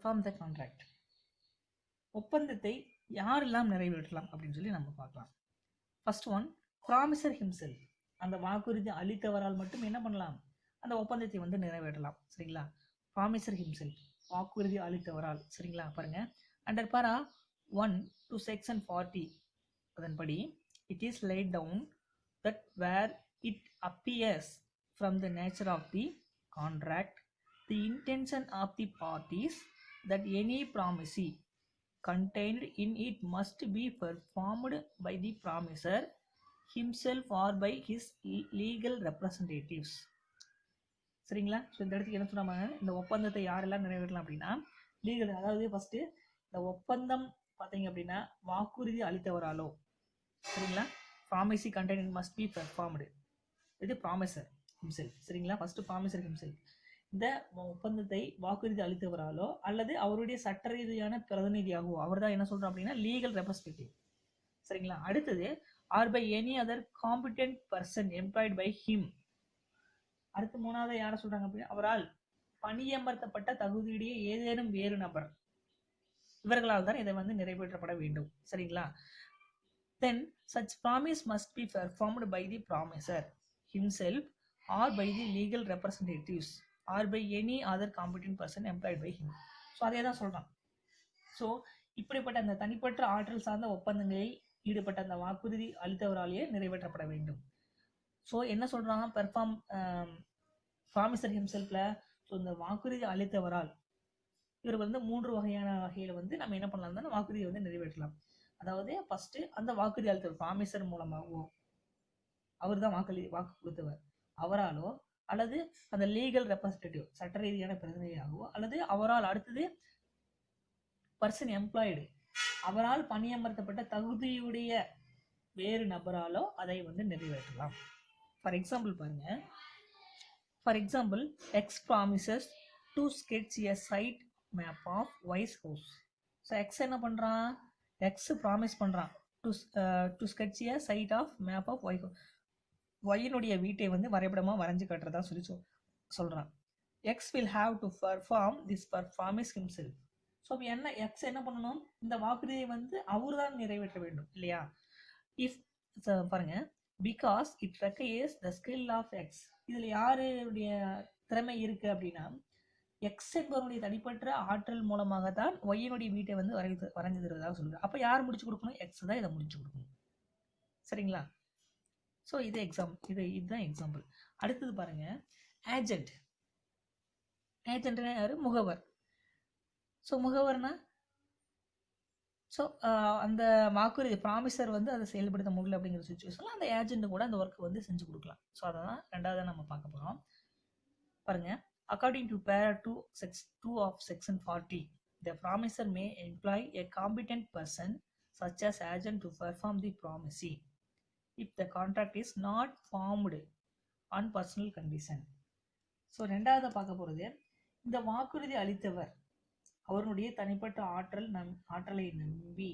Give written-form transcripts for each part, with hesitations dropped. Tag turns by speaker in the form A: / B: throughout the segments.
A: perform the contract. ஒப்பந்தத்தை யாரெல்லாம் நிறைவேற்றலாம் அப்படின்னு சொல்லி நம்ம பார்க்கலாம். First one, ப்ராமிசர் himself. அந்த வாக்குறுதி அளித்தவரால் மட்டும் என்ன பண்ணலாம், அந்த ஒப்பந்தத்தை வந்து நிறைவேற்றலாம். சரிங்களா? ப்ராமிசர் ஹிம்செல்ஃப், வாக்குறுதி அளித்தவரால். சரிங்களா? பாருங்க, அண்டர் பாரா 1 to section 40 அதன்படி it is laid down that where it appears from the nature of the contract, the intention of the parties, that any promisee contained in it must be performed by the promiser himself or by his legal representatives. சரிங்களா? So இந்த இடத்துக்கு என்ன சொன்னாங்க, இந்த ஒப்பந்தத்தை யாரெல்லாம் நிறைவேற்றலாம் அப்படின்னா legal, அதாவது ஃபர்ஸ்ட் இந்த ஒப்பந்தம் பார்த்தீங்க அப்படின்னா வாக்குறுதி அளித்தவராலோ, சரிங்களா, ப்ராமிசி கண்டெய்ன் மஸ்ட் பி பெர்ஃபார்ம்டு, இது ப்ராமிசர் ஹிம்செல்ஃப். சரிங்களா? ஃபர்ஸ்ட் ப்ராமிசர் ஹிம்செல்ஃப், இந்த ஒப்பந்தத்தை வாக்குறுதி அளித்தவராலோ அல்லது அவருடைய சட்ட ரீதியான பிரதிநிதியாகவோ, அவர் தான் என்ன சொல்றோம் அப்படின்னா லீகல் ரெப்ரசன்டேட்டிவ். சரிங்களா? அடுத்தது or by any other competent person employed by him. அடுத்து மூணாவது யாரை சொல்றாங்க அப்படின்னா அவரால் பணியமர்த்தப்பட்ட தகுதியுடைய ஏதேனும் வேறு நபர், இவர்களால் தான் இதை வந்து நிறைவேற்றப்பட வேண்டும். சரிங்களா? then such promise must be performed by the promiser himself or by the legal representatives or by any other competent person employed by him. So அதே தான் சொல்றான். ஸோ இப்படிப்பட்ட அந்த தனிப்பட்ட ஆற்றல் சார்ந்த ஒப்பந்தங்களில் ஈடுபட்ட அந்த வாக்குறுதி அளித்தவராலேயே நிறைவேற்றப்பட வேண்டும். ஸோ என்ன சொல்றாங்க, பெர்ஃபார்ம் ப்ராமிசர் ஹிம்செல்ஃப்ல, ஸோ இந்த வாக்குறுதி அளித்தவரால் இவர் வந்து 3 வகையான வகையில வந்து நம்ம என்ன பண்ணலாம், வாக்குறுதியை வந்து நிறைவேற்றலாம். அதாவது ஃபர்ஸ்ட் அந்த வாக்குறுதி அளித்தவர் ப்ராமிசர் மூலமாகவோ, அவர் தான் வாக்கு கொடுத்தவர், அவராலோ அல்லது அந்த லீகல் ரெப்ரசன்டேட்டிவ் சட்ட ரீதியான பிரதிநிதியாகவோ, அல்லது அவரால் அடுத்தது பர்சன் எம்ப்ளாய்டு அவரால் பணியமர்த்தப்பட்ட தகுதியுடைய வேறு நபராலோ அதை வந்து நிறைவேற்றலாம். ஃபார் எக்ஸாம்பிள் பாருங்க, for example X promises to sketch a site map of Y's house. So X என்ன பண்ணுறான், எக்ஸ் ப்ராமிஸ் பண்ணுறான் to sketch a site of map of Y house, ஒய்யினுடைய வீட்டை வந்து வரைபடமாக வரைஞ்சி கட்டுறதா சொல்லி சொல்கிறான். X will have to perform this promise himself. So என்ன எக்ஸ் என்ன பண்ணணும், இந்த வாக்குறுதியை வந்து அவர் தான் நிறைவேற்ற வேண்டும் இல்லையா? இஃப் பாருங்க, because it requires the skill of X. இதில் யாருடைய திறமை இருக்குது அப்படின்னா எக்ஸ் என்பவருடைய தனிப்பட்ட ஆற்றல் மூலமாக தான் ஒய்யினுடைய வீட்டை வந்து வரைஞ்சு தருவதாக சொல்லுங்க. அப்போ யார் முடிச்சு கொடுக்கணும், எக்ஸ் தான் இதை முடிச்சு கொடுக்கணும். சரிங்களா? ஸோ இது இதுதான் எக்ஸாம்பிள். அடுத்தது பாருங்க, ஏஜென்ட். ஏஜென்ட்னா யாரு, முகவர். ஸோ முகவர்னா ஸோ அந்த வாக்குறுதி ப்ராமிசர் வந்து அதை செயல்படுத்த முடியல அப்படிங்கிற சுச்சுவேஷனில் அந்த ஏஜென்ட் கூட அந்த ஒர்க் வந்து செஞ்சு கொடுக்கலாம். ஸோ அதை தான் ரெண்டாவது நம்ம பார்க்க போகிறோம். பாருங்க, அக்கார்டிங் டு பேரா 2 of section 40, the promiser may employ a competent person such as agent to perform the promise if the contract is not formed on personal condition. So ரெண்டாவது பார்க்க போகிறது, இந்த வாக்குறுதி அளித்தவர் அவருடைய தனிப்பட்ட ஆற்றலை நம்பி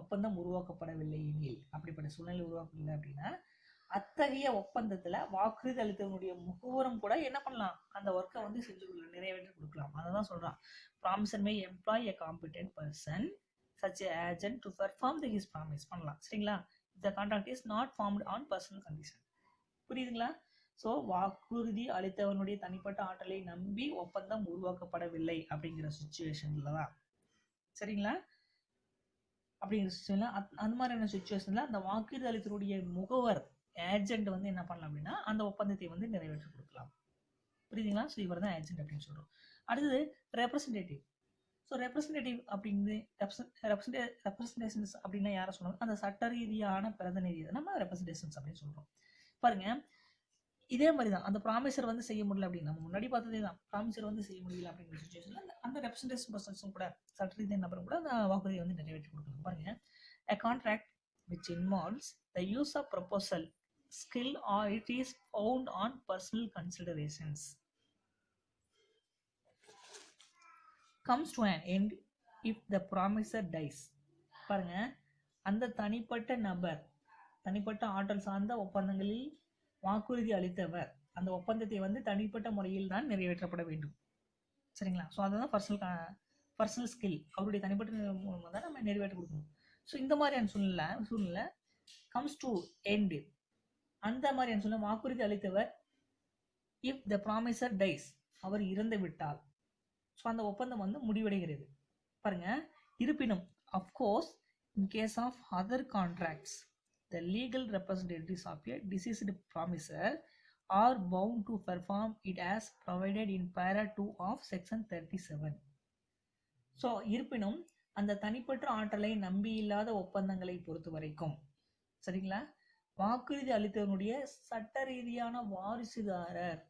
A: ஒப்பந்தம் உருவாக்கப்படவில்லை எனில், அப்படிப்பட்ட சூழ்நிலை உருவாக்கவில்லை அப்படின்னா அத்தகைய ஒப்பந்தத்துல வாக்குறுதி அளித்தவனுடைய முகவரும் கூட என்ன பண்ணலாம், அந்த ஒர்க்கை வந்து செஞ்சு நிறைவேற்றி கொடுக்கலாம். அதான் சொல்றான், promisor may employ a competent person such a agent to perform the his promise பண்ணலாம். சரிங்களா? The contract is not formed on personal condition. புரியுதுங்களா? ஸோ வாக்குறுதி அளித்தவனுடைய தனிப்பட்ட ஆற்றலை நம்பி ஒப்பந்தம் உருவாக்கப்படவில்லை அப்படிங்கிற சுச்சுவேஷன்ல தான். சரிங்களா? அப்படிங்கிற சுச்சுவேஷன்ல அந்த மாதிரியான சுச்சுவேஷன்ல அந்த வாக்குறுதி அளித்தவருடைய முகவர் ஏஜென்ட் வந்து என்ன பண்ணலாம் அப்படின்னா அந்த ஒப்பந்தத்தை வந்து நிறைவேற்றி கொடுக்கலாம். புரியுதுங்களா? ஸோ இவர் தான் ஏஜென்ட் அப்படின்னு சொல்றோம். அடுத்தது ரெப்ரசன்டேட்டிவ். ஸோ ரெப்ரசன்டேட்டிவ் அப்படிங்கிறது ரெப்ரசன்டேஷன்ஸ் அப்படின்னா யாரை சொல்லுவாங்க, அந்த சட்ட ரீதியான பிரதிநிதி நம்ம ரெப்ரசன்டேஷன்ஸ் அப்படின்னு சொல்றோம். பாருங்க, இதே மாதிரி தான் அந்த ப்ராமிசர் வந்து செய்ய முடியல அப்படின்னு நம்ம முன்னாடி பார்த்ததே தான். ப்ராமிசர் வந்து செய்ய முடியல அப்படிங்கிற சுச்சுவேஷன்ல அந்த ரெப்ரசன்டேஷன் பர்சன்ஸும் கூட சட்ட ரீதியான நபரும் கூட அந்த வாக்குறுதியை வந்து நிறைவேற்றி கொடுக்கலாம். பாருங்க, a contract which involves the use of proposal skill or it is found on personal considerations comes to an end if the promiser dies. பாருங்க, அந்த தனிப்பட்ட நபர் தனிப்பட்ட ஆற்றல் சார்ந்த ஒப்பந்தங்களில் வாக்குறுதி அளித்தவர் அந்த ஒப்பந்தத்தை வந்து தனிப்பட்ட முறையில் தான் நிறைவேற்றப்பட வேண்டும். சரிங்களா? ஸோ அதுதான் பர்சனல் பர்சனல் ஸ்கில், அவருடைய தனிப்பட்ட மூலமாக தான் நம்ம நிறைவேற்றி கொடுக்கணும். ஸோ இந்த மாதிரியான சூழ்நிலை கம்ஸ் டு எண்ட். அந்த மாதிரியான சூழ்நிலை வாக்குறுதி அளித்தவர் இஃப் த ப்ராமிசர் டைஸ், அவர் இறந்து விட்டால் ஸோ அந்த ஒப்பந்தம் வந்து முடிவடைகிறது. பாருங்க, இருப்பினும் of course in case of other contracts the legal representatives of a deceased promisor are bound to perform it as provided in para 2 of section 37. So இருப்பினும் அந்த தனிப்பட்ட ஆற்றலை நம்பியில்லாத ஒப்பந்தங்களை பொறுத்த வரைக்கும், சரிங்களா, வாக்குறுதி அளித்தவனுடைய சட்ட ரீதியான வாரிசுதாரர்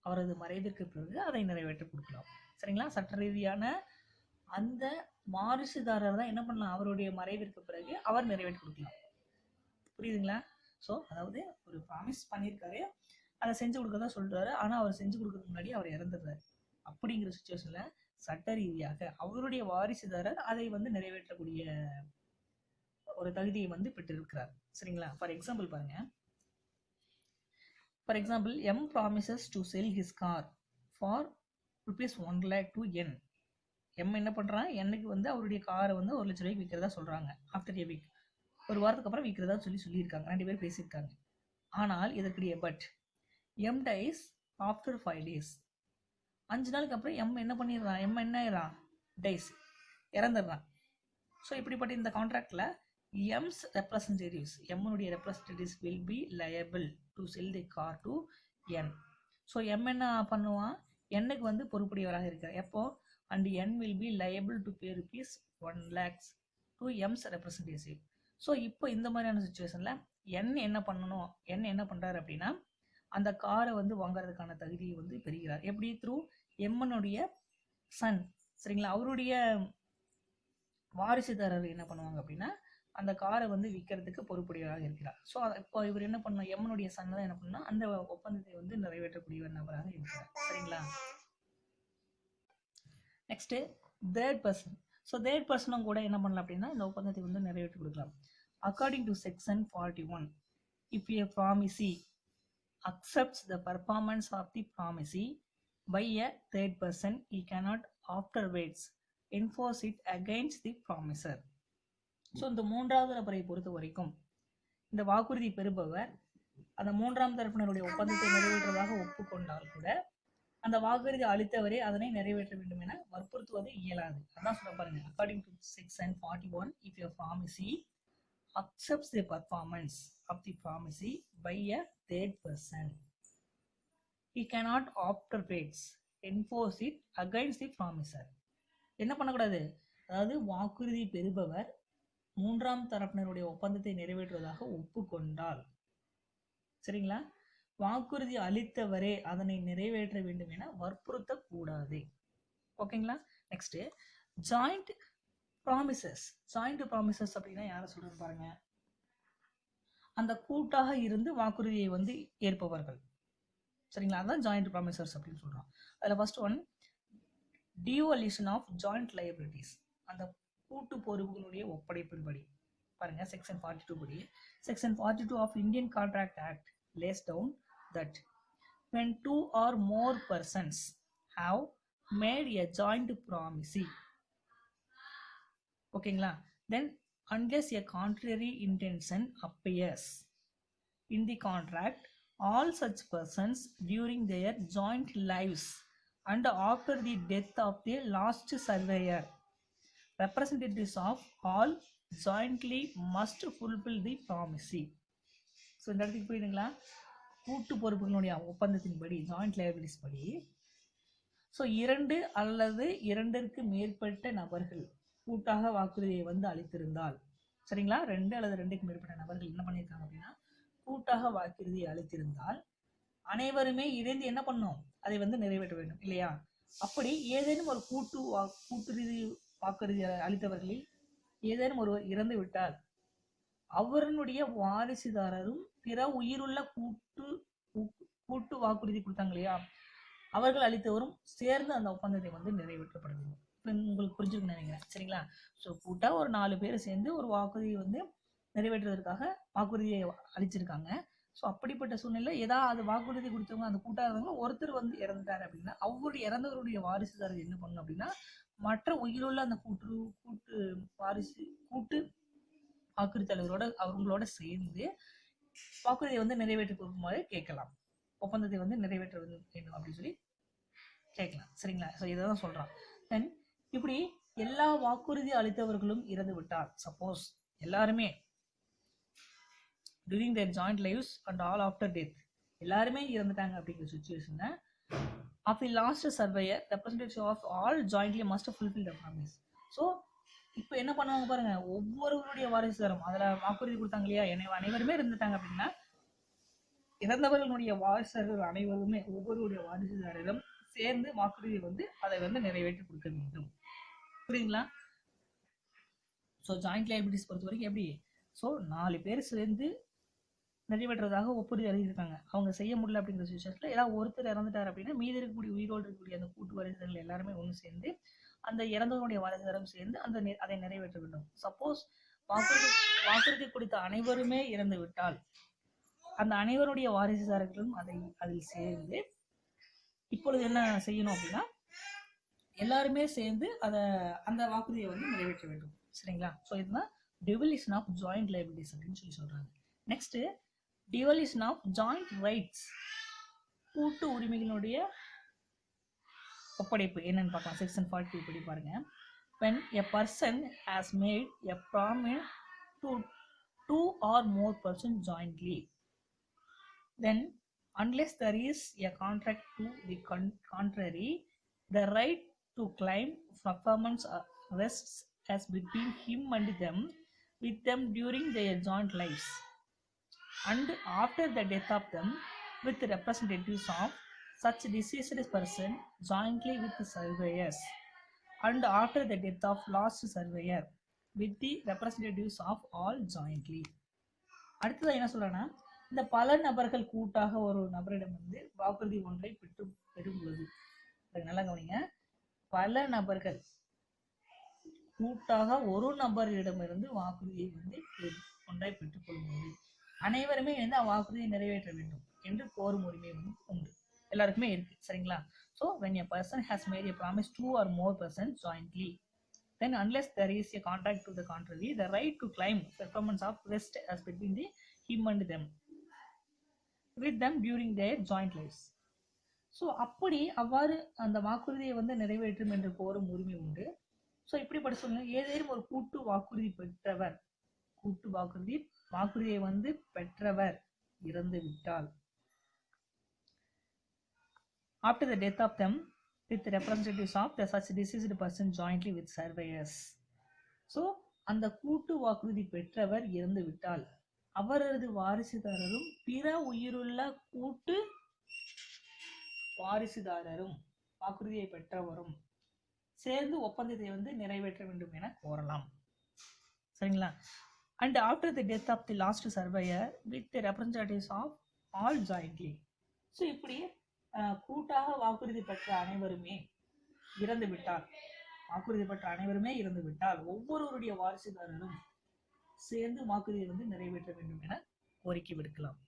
A: அவரது மறைவிற்கு பிறகு அதை நிறைவேற்றி கொடுக்கலாம். சரிங்களா, சட்ட ரீதியான அந்த வாரிசுதாரர் தான் என்ன பண்ணலாம், அவருடைய மறைவிற்கு பிறகு அவர் நிறைவேற்றி கொடுக்கலாம். புரியுதுங்களா? ஸோ அதாவது ஒரு ப்ராமிஸ் பண்ணியிருக்காரு, அதை செஞ்சு கொடுக்கறதா சொல்றாரு, ஆனா அவர் செஞ்சு கொடுக்கறதுக்கு முன்னாடி அவர் இறந்துடுறாரு. அப்படிங்கிற சுச்சுவேஷன்ல சட்ட ரீதியாக அவருடைய வாரிசுதாரர் அதை வந்து நிறைவேற்றக்கூடிய ஒரு தகுதியை வந்து பெற்றிருக்கிறார். சரிங்களா? ஃபார் எக்ஸாம்பிள் பாருங்க, for example M promises to sell his car for ₹1 lakh to N. M என்ன பண்றான், என்னுக்கு வந்து அவருடைய காரை வந்து ₹1,00,000 விற்கிறதா சொல்றாங்க. ஆஃப்டர் எ வீக், ஒரு வாரத்துக்கு அப்புறம் விற்கிறதா சொல்லியிருக்காங்க, 2 பேர் பேசியிருக்காங்க. ஆனால் இதற்குரிய but M dies after 5 days, 5 நாளுக்கு அப்புறம் எம் என்ன பண்ணிடுறான், எம் என்ன ஆயிடுறான், டைஸ், இறந்துடுறான். ஸோ இப்படிப்பட்ட இந்த கான்ட்ராக்ட்ல எம்ஸ் ரெப்ரசன்டேட்டிவ்ஸ், எம்னுடைய representatives will be liable to sell the car to N. So M என்ன பண்ணுவான், என்னுக்கு வந்து பொறுப்புடையவராக இருக்கிறார். எப்போ, and N will be liable to pay ₹1 lakh to M's representative. So இப்போ இந்த மாதிரியான சுச்சுவேஷன்ல என் என்ன பண்ணணும், என் என்ன பண்றாரு அப்படின்னா அந்த காரை வந்து வாங்குறதுக்கான தகுதியை வந்து பெறுகிறார். எப்படி, த்ரூ எம்மனுடைய சன். சரிங்களா, அவருடைய வாரிசுதாரர் என்ன பண்ணுவாங்க அப்படின்னா அந்த காரை வந்து விற்கிறதுக்கு பொறுப்புடையவராக இருக்கிறார். ஸோ இப்போ இவர் என்ன பண்ணணும், எம்மனுடைய சன் தான் என்ன பண்ணணும், அந்த ஒப்பந்தத்தை வந்து நிறைவேற்றக்கூடிய நபராக இருக்கிறார். சரிங்களா? Next third person. So third பர்சனும் கூட என்ன பண்ணலாம் அப்படின்னா இந்த ஒப்பந்தத்தை வந்து நிறைவேற்றி கொடுக்கலாம். According to section 41, if a promisee accepts the performance of the promisee by a third person, he cannot afterwards enforce it against the promiser. So இந்த மூன்றாவது நபரை பொறுத்த வரைக்கும் இந்த வாக்குறுதி பெறுபவர் அந்த மூன்றாம் தரப்பினருடைய ஒப்பந்தத்தை நிறைவேற்றுவதாக ஒப்புக்கொண்டால் கூட அந்த வாக்குறுதி அளித்தவரே அதனை நிறைவேற்ற வேண்டும் என வற்புறுத்துவது இயலாது. அதான் சொல்ல பாருங்க, according to section 41, if a promisee accepts the performance of the promisee by a third person, he cannot afterwards enforce it against the promiser. என்ன பண்ணக்கூடாது, அதாவது வாக்குறுதி பெறுபவர் மூன்றாம் தரப்பினருடைய ஒப்பந்தத்தை நிறைவேற்றுவதாக ஒப்புக்கொண்டால், சரிங்களா, வாக்குறுதி அளித்தவரே அதனை நிறைவேற்ற வேண்டும் என வற்புறுத்த கூடாது. ஓகேங்களா? Next joint promises. Joint promises அப்படின்னா யாரை சொல்றது பாருங்க, அந்த கூட்டாக இருந்து வாக்குறுதியை வந்து ஏற்பவர்கள். சரிங்களா, அதான் ஜாயிண்ட் ப்ராமிசர்ஸ் அப்படின்னு சொல்றோம். அதுல first one, devolution of joint liabilities. அந்த கூட்டு பொறுப்புகளுடைய ஒப்படைப்பின்படி பாருங்க, செக்ஷன் 42 படி, section 42 of Indian contract act lays down that when 2 or more persons have made a joint promisee, ஓகேங்களா, then unless a contrary intention appears in the contract, all such persons during their joint lives and after the death of the last surveyor, representatives of all jointly must fulfill the promisee. So இந்த இடத்துக்கு புரியுதுங்களா, கூட்டு பொறுப்புகளுடைய ஒப்பந்தத்தின்படி, joint liabilities படி, so 2 அல்லது 2ற்கு மேற்பட்ட நபர்கள் கூட்டாக வாக்குறுதியை வந்து அளித்திருந்தால், சரிங்களா, 2 அல்லது 2க்கு மேற்பட்ட நபர்கள் என்ன பண்ணியிருக்காங்க அப்படின்னா கூட்டாக வாக்குறுதியை அளித்திருந்தால் அனைவருமே இணைந்து என்ன பண்ணணும், அதை வந்து நிறைவேற்ற வேண்டும் இல்லையா? அப்படி ஏதேனும் ஒரு கூட்டுறுதி வாக்குறுதி அளித்தவர்களில் ஏதேனும் ஒருவர் இறந்து விட்டால் அவருடைய வாரிசுதாரரும் பிற உயிருள்ள கூட்டு வாக்குறுதி கொடுத்தாங்க இல்லையா, அவர்கள் அளித்தவரும் சேர்ந்து அந்த ஒப்பந்தத்தை வந்து நிறைவேற்றப்படுது. உங்களுக்கு புரிஞ்சுக்கணும் நினைக்கிறேன். சரிங்களா? ஸோ கூட்டா ஒரு 4 பேர் சேர்ந்து ஒரு வாக்குறுதியை வந்து நிறைவேற்றுவதற்காக வாக்குறுதியை அளிச்சிருக்காங்க. ஸோ அப்படிப்பட்ட சூழ்நிலை ஏதாவது வாக்குறுதி கொடுத்தவங்க அந்த கூட்டா இருந்தவங்க ஒருத்தர் வந்து இறந்துட்டாரு அப்படின்னா அவருடைய இறந்தவருடைய வாரிசுதாரர் என்ன பண்ணணும் அப்படின்னா மற்ற உயிருள்ள அந்த கூட்டு கூட்டு வாரிசு கூட்டு வாக்குறுதி தலைவரோட அவங்களோட சேர்ந்து வாக்குறுதியை வந்து நிறைவேற்றி கொடுக்குமாறு கேட்கலாம். ஒப்பந்தத்தை வந்து நிறைவேற்ற வேண்டும் அப்படின்னு சொல்லி கேட்கலாம். சரிங்களா? ஸோ இதை தான் சொல்றான். தென் இப்படி எல்லா வாக்குறுதி அளித்தவர்களும் இறந்து விட்டார். சப்போஸ் எல்லாருமே during their joint lives and all after death எல்லாருமே இறந்துட்டாங்க அப்படிங்கிற சுச்சுவேஷன்ல of the last survivor representative of all jointly must fulfil the promise. So இப்போ என்ன பண்ணுவாங்க பாருங்க, ஒவ்வொருவருடைய வாரிசுதாரம் அதுல வாக்குறுதி கொடுத்தாங்க இல்லையா, அனைவருமே இருந்துட்டாங்க அப்படின்னா இறந்தவர்களுடைய வாரிசுதாரர்கள் அனைவருமே ஒவ்வொருடைய வாரிசுதாரரும் சேர்ந்து வாக்குறுதியை வந்து அதை வந்து நிறைவேற்றி கொடுக்க வேண்டும். புரியுதுங்களா? ஸோ ஜாயிண்ட் லைபிலிட்டிஸ் பொறுத்த வரைக்கும் எப்படி, ஸோ 4 பேர் சேர்ந்து நிறைவேற்றுறதாக ஒப்புறுதி அறிவிச்சிருக்காங்க. அவங்க செய்ய முடியல அப்படிங்கிற சுச்சுவேஷன்ல ஏதாவது ஒருத்தர் இறந்துட்டார் அப்படின்னா மீதி இருக்கக்கூடிய உயிரோடு இருக்கக்கூடிய அந்த கூட்டு வாரிசுகள் எல்லாருமே ஒன்று சேர்ந்து அந்த இறந்தவனுடைய வாரிசுதாரம் சேர்ந்து அதை நிறைவேற்ற வேண்டும். சப்போஸ் வாக்குறுதி கொடுத்த அனைவருமே இறந்து விட்டால் அந்த அனைவருடைய வாரிசுதாரர்களும் அதில் சேர்ந்து இப்பொழுது என்ன செய்யணும் அப்படின்னா எல்லாருமே சேர்ந்து அந்த வாக்குறுதியை வந்து நிறைவேற்ற வேண்டும். சரிங்களா? ஸோ இதுதான் டிவல்யூஷன் ஆஃப் ஜாயிண்ட் லைபிலிட்டிஸ் அப்படின்னு சொல்லி சொல்றாங்க. Next devolution of joint rights, கூட்டு உரிமைகளுடைய ஒப்படைப்பு என்னன்னு பார்க்கலாம். செக்ஷன் 42 படி பாருங்க. when a person has made a promise to 2 or more persons jointly, then unless there is a contract to the contrary, the right to claim performance rests as between him and them with them during their joint lives and after the death of them with representatives of such deceased person jointly with the surveyors and after the death of last surveyor with the representatives of all jointly. அடுத்தது என்ன சொல்றேன்னா, இந்த பல நபர்கள் கூட்டாக ஒரு நபரிடம் வந்து வாக்குறுதி ஒன்றை பெறும் பொழுது, நல்லா கவனிங்க, பல நபர்கள் கூட்டாக ஒரு நபரிடமிருந்து வாக்குறுதியை வந்து ஒன்றை பெற்றுக் கொள்ளும்போது அனைவருமே வந்து வாக்குறுதியை நிறைவேற்ற வேண்டும் என்று கோரும் உரிமை வந்து உண்டு, எல்லாருக்குமே இருக்கு. சரிங்களா? So when a person has made a promise 2 or more persons jointly, then unless there is a contract to the contrary, the right to claim performance of rests as between him and them with them during their joint lives. So அப்படி அவ்வாறு அந்த வாக்குறுதியை வந்து நிறைவேற்றும் என்று கோரும் உரிமை உண்டு. ஸோ இப்படிப்பட்ட சொல்லுங்க, ஏதேனும் ஒரு கூட்டு வாக்குறுதி பெற்றவர், கூட்டு வாக்குறுதியை வந்து பெற்றவர் இறந்து விட்டால் after the death of them with representatives of the such deceased person jointly with surveyors. So அந்த கூட்டு வாக்குறுதி பெற்றவர் இறந்து விட்டால் அவரது வாரிசுதாரரும் பிற உயிருள்ள கூட்டு வாரிசுதாரரும் வாக்குறுதியை பெற்றவரும் சேர்ந்து ஒப்பந்தத்தை வந்து நிறைவேற்ற வேண்டும் என கோரலாம். சரிங்களா? and after the death of the last surveyor with the representatives of all jointly. So இப்படி கூட்டாக வாக்குறுதி பெற்ற அனைவருமே இறந்து விட்டால் ஒவ்வொருவருடைய வாரிசுதாரரும் சேர்ந்து வாக்குறுதியை வந்து நிறைவேற்ற வேண்டும் என கோரிக்கை விடுக்கலாம்.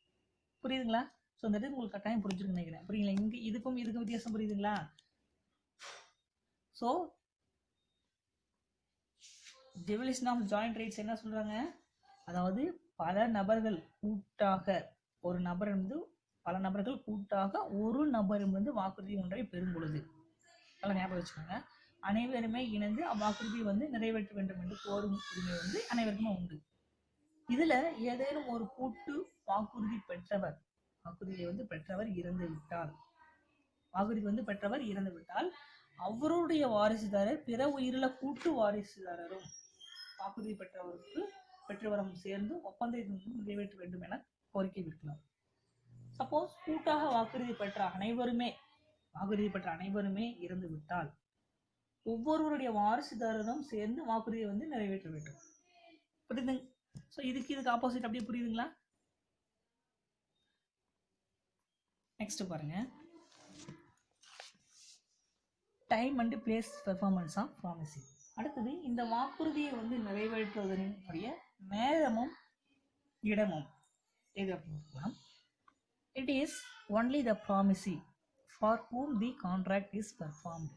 A: புரியுதுங்களா? ஸோ இந்த இடத்துல உங்களுக்கு கட்டாயம் புரிஞ்சுன்னு நினைக்கிறேன். புரியுங்களா? இங்க இதுக்கும் வித்தியாசம் புரியுதுங்களா? So devolution of joint rights என்ன சொல்றாங்க, அதாவது பல நபர்கள் கூட்டாக ஒரு நபரிடமிருந்து வாக்குறுதி ஒன்றை பெறும் பொழுது, நல்லா ஞாபகம் வச்சுக்கோங்க, அனைவருமே இணைந்து அவ்வாக்குறுதியை வந்து நிறைவேற்ற வேண்டும் என்று கோரும் உரிமை வந்து அனைவருக்குமே உண்டு. இதுல ஏதேனும் ஒரு கூட்டு வாக்குறுதியை வந்து பெற்றவர் இறந்து விட்டால் அவருடைய வாரிசுதாரர் பிற உயிருள்ள கூட்டு வாரிசுதாரரும் வாக்குறுதி பெற்றவரும் சேர்ந்து ஒப்பந்தத்தை நிறைவேற்ற வேண்டும் என கோரிக்கை விடுக்கலாம். சப்போஸ் கூட்டாக வாக்குறுதி பெற்ற அனைவருமே இறந்து விட்டால் ஒவ்வொருவருடைய வாரிசுதாரரும் சேர்ந்து வாக்குறுதியை வந்து நிறைவேற்ற வேண்டும். புரியுதுங்க? ஸோ இதுக்கு ஆப்போசிட் அப்படியே புரியுதுங்களா? நெக்ஸ்ட் பாருங்க, time and place performance of promising. அடுத்தது இந்த வாக்குறுதியை வந்து நிறைவேற்றுவதனுடைய நேரமும் இடமும் எது அப்படின்னா, it is only the promisee for whom the contract is performed.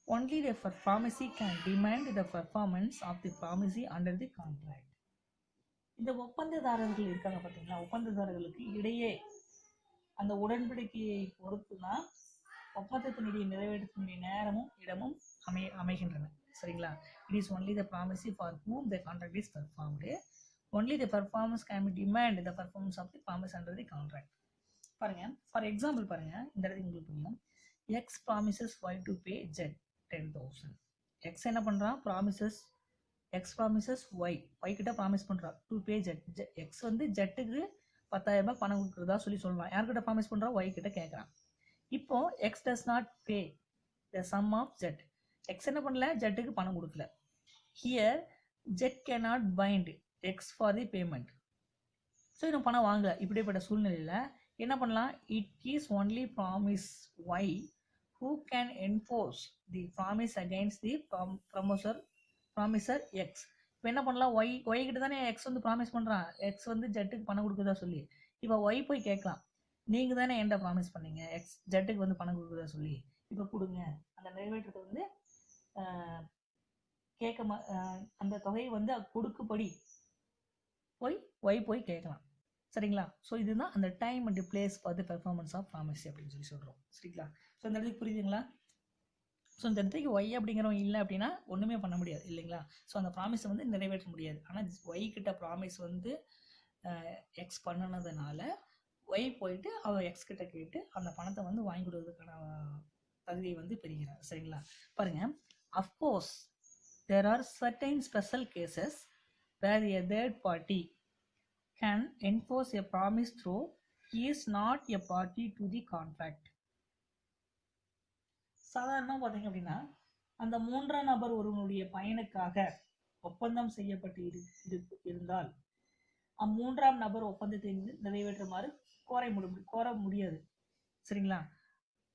A: only the promisee can demand the performance of the promisee under the contract. இந்த ஒப்பந்ததாரர்கள் இருக்காங்க பார்த்தீங்களா, ஒப்பந்ததாரர்களுக்கு இடையே அந்த உடன்படிக்கையை பொறுத்து தான் ஒப்பந்தத்தினுடைய நிறைவேற்றத்தினுடைய நேரமும் இடமும் அமைகின்றன. சரிங்களா? It is only the promisee for whom the contract is performed. Only the performance can be demand the performance of the promise under the contract. பாருங்க, ஃபார் எக்ஸாம்பிள் பாருங்க, இந்த இடத்துக்கு உங்களுக்கு புரியும். X promises y to pay Z 10,000. X என்ன பண்றான்? X promises Y கிட்ட promise பண்றான் டு பே ஜெட். எக்ஸ் வந்து ஜெட்டுக்கு 10,000 ரூபாய் பணம் கொடுக்குறதா சொல்றான். யார்கிட்ட ப்ராமிஸ் பண்றான்? ஒய் கிட்ட கேட்கறான். இப்போ X does not pay the sum of Z. X என்ன பண்ணல? ஜெட்டுக்கு பணம் கொடுக்கல. Here Z cannot bind X for the payment. So இன்னும் பணம் வாங்கல. இப்படிப்பட்ட சூழ்நிலையில் என்ன பண்ணலாம்? It is only promise Y who can enforce the promise against the promisor X. இப்போ என்ன பண்ணலாம்? ஒய் கிட்ட தானே எக்ஸ் வந்து ப்ராமிஸ் பண்ணுறான், எக்ஸ் வந்து ஜெட்டுக்கு பணம் கொடுக்குறதா சொல்லி. இப்போ ஒய் போய் கேட்கலாம், நீங்கள் தானே என்கிட்ட ப்ராமிஸ் பண்ணீங்க எக்ஸ் ஜெட்டுக்கு வந்து பணம் கொடுக்குறதா சொல்லி, இப்போ கொடுங்க. அந்த நிறைவேற்றத்தை வந்து அந்த தொகையை வந்து கொடுக்கும்படி போய் கேட்கலாம். சரிங்களா? ஸோ இதுதான் அந்த time and place for the performance of promise அப்படின்னு சொல்லி சொல்கிறோம். சரிங்களா? ஸோ இந்த இடத்துக்கு புரியுதுங்களா? ஸோ இந்த இடத்துக்கு ஒய் அப்படிங்கிறவங்க இல்லை அப்படின்னா ஒன்றுமே பண்ண முடியாது இல்லைங்களா? ஸோ அந்த ப்ராமிஸை வந்து நிறைவேற்ற முடியாது. ஆனால் ஒய் கிட்ட ப்ராமிஸ் வந்து எக்ஸ் பண்ணினதுனால ஒய் போயிட்டு அவன் எக்ஸ் கிட்ட கேட்டு அந்த பணத்தை வந்து வாங்கி கொடுக்கறதுக்கான தகுதியை வந்து பெறுகிறார். சரிங்களா? பாருங்க, of course there are certain special cases where a third party can enforce a promise though he is not a party to the contract. சாதாரணமாக பார்த்தீங்க அப்படின்னா, அந்த மூன்றாம் நபர் ஒருவனுடைய பயனுக்காக ஒப்பந்தம் செய்யப்பட்டு இருந்தால் அம்மூன்றாம் நபர் ஒப்பந்தத்தை நிறைவேற்றுமாறு கோர முடியாது. சரிங்களா?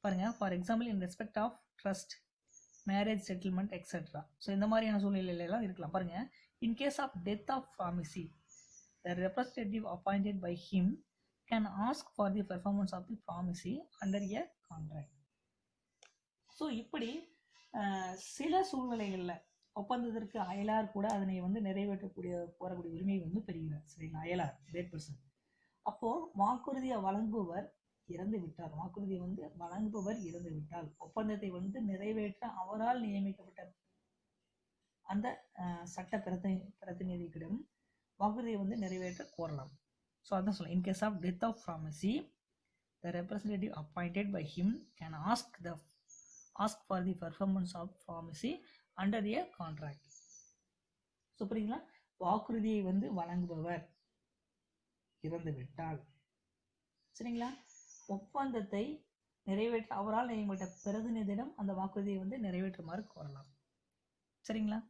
A: பாருங்க, for example in respect of trust, marriage settlement etcetera. So இந்த மாதிரியான சூழ்நிலையிலாம் இருக்கலாம். பாருங்க, in case of death of promisee the representative appointed by him can ask for the performance of the promisee under a contract. So இப்படி சில சூழ்நிலைகளில் ஒப்பந்தத்திற்கு அயலார் கூட அதனை வந்து கோரக்கூடிய உரிமையை வந்து பெறுகிறார். சரிங்களா? அயலார் தேர்ட் பர்சன். அப்போ வாக்குறுதியை வழங்குபவர் இறந்து விட்டால் ஒப்பந்தத்தை வந்து நிறைவேற்ற அவரால் நியமிக்கப்பட்ட அந்த சட்ட பிரதிநிதியிடம் வாக்குறுதியை வந்து நிறைவேற்ற கோரலாம். ஸோ அதான் சொல்லலாம், in case of death of promisee the representative appointed by him can ask for the performance of promisee under a contract. So புரியுங்களா? வாக்குறுதியை வந்து வழங்குபவர் இறந்து விட்டால், சரிங்களா, ஒப்பந்தத்தை நிறைவேற்ற அவரால் நியமிக்கப்பட்ட பிரதிநிதியிடம் அந்த வாக்குறுதியை வந்து நிறைவேற்றுமாறு கோரலாம். சரிங்களா?